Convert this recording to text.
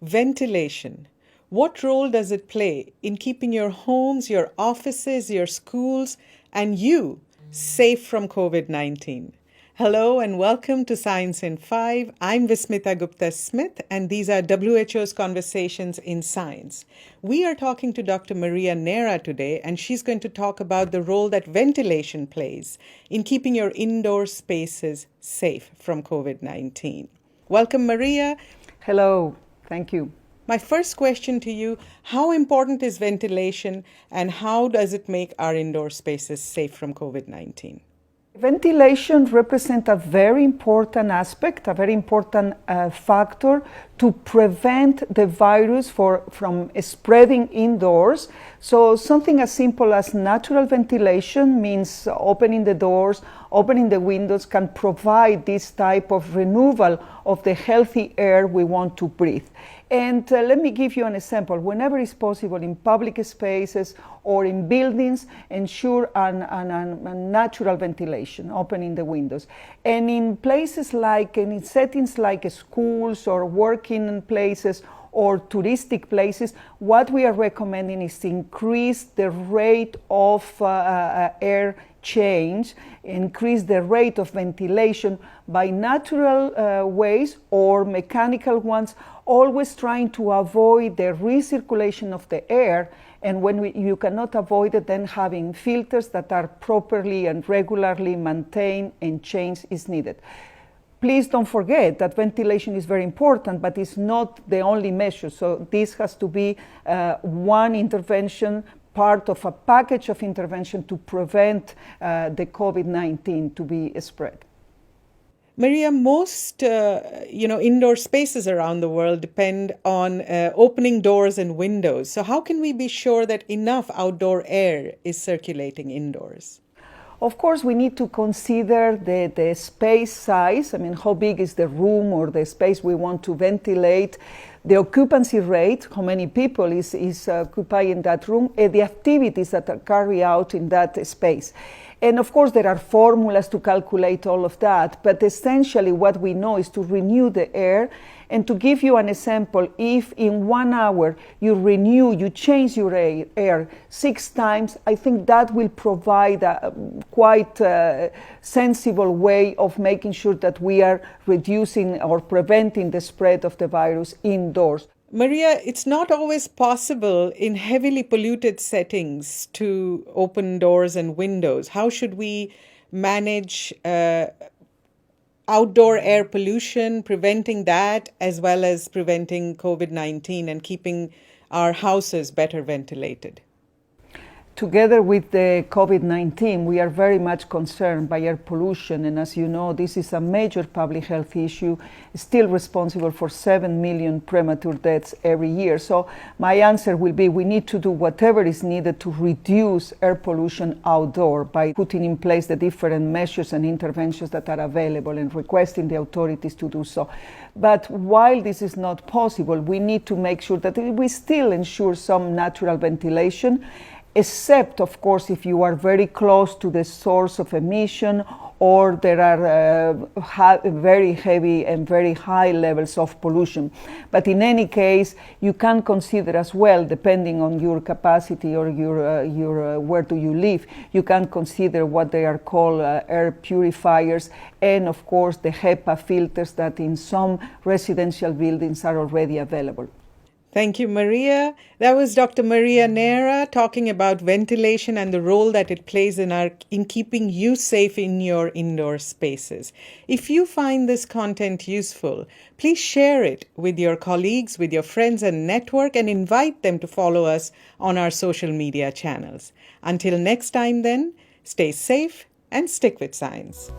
Ventilation. What role does it play in keeping your homes, your offices, your schools, and you safe from COVID-19? Hello and welcome to Science in 5. I'm Vismita Gupta-Smith and these are WHO's Conversations in Science. We are talking to Dr. Maria Neira today and she's going to talk about the role that ventilation plays in keeping your indoor spaces safe from COVID-19. Welcome, Maria. Hello, thank you. My first question to you, how important is ventilation and how does it make our indoor spaces safe from COVID-19? Ventilation represents a very important aspect, a very important factor to prevent the virus from spreading indoors. So something as simple as natural ventilation means opening the doors, opening the windows can provide this type of renewal of the healthy air we want to breathe. And let me give you an example. Whenever it's possible in public spaces or in buildings, ensure a natural ventilation, opening the windows. And in places like, in settings like schools or working places or touristic places, what we are recommending is to increase the rate of air change, increase the rate of ventilation by natural ways or mechanical ones, always trying to avoid the recirculation of the air. And when you cannot avoid it, then having filters that are properly and regularly maintained and changed is needed. Please don't forget that ventilation is very important, but it's not the only measure. So this has to be one intervention, part of a package of intervention to prevent the COVID-19 to be spread. Maria, most indoor spaces around the world depend on opening doors and windows. So how can we be sure that enough outdoor air is circulating indoors? Of course, we need to consider the space size. I mean, how big is the room or the space we want to ventilate, the occupancy rate, how many people is occupying that room, and the activities that are carried out in that space. And of course, there are formulas to calculate all of that, but essentially what we know is to renew the air. And to give you an example, if in 1 hour you change your air 6 times, I think that will provide a quite sensible way of making sure that we are reducing or preventing the spread of the virus indoors. Maria, it's not always possible in heavily polluted settings to open doors and windows. How should we manage outdoor air pollution, preventing that, as well as preventing COVID-19 and keeping our houses better ventilated? Together with the COVID-19, we are very much concerned by air pollution. And as you know, this is a major public health issue, still responsible for 7 million premature deaths every year. So my answer will be we need to do whatever is needed to reduce air pollution outdoor by putting in place the different measures and interventions that are available and requesting the authorities to do so. But while this is not possible, we need to make sure that we still ensure some natural ventilation, except, of course, if you are very close to the source of emission or there are very heavy and very high levels of pollution. But in any case, you can consider as well, depending on your capacity or your where do you live, you can consider what they are called air purifiers and, of course, the HEPA filters that in some residential buildings are already available. Thank you, Maria. That was Dr. Maria Neira talking about ventilation and the role that it plays in keeping you safe in your indoor spaces. If you find this content useful, please share it with your colleagues, with your friends and network, and invite them to follow us on our social media channels. Until next time then, stay safe and stick with science.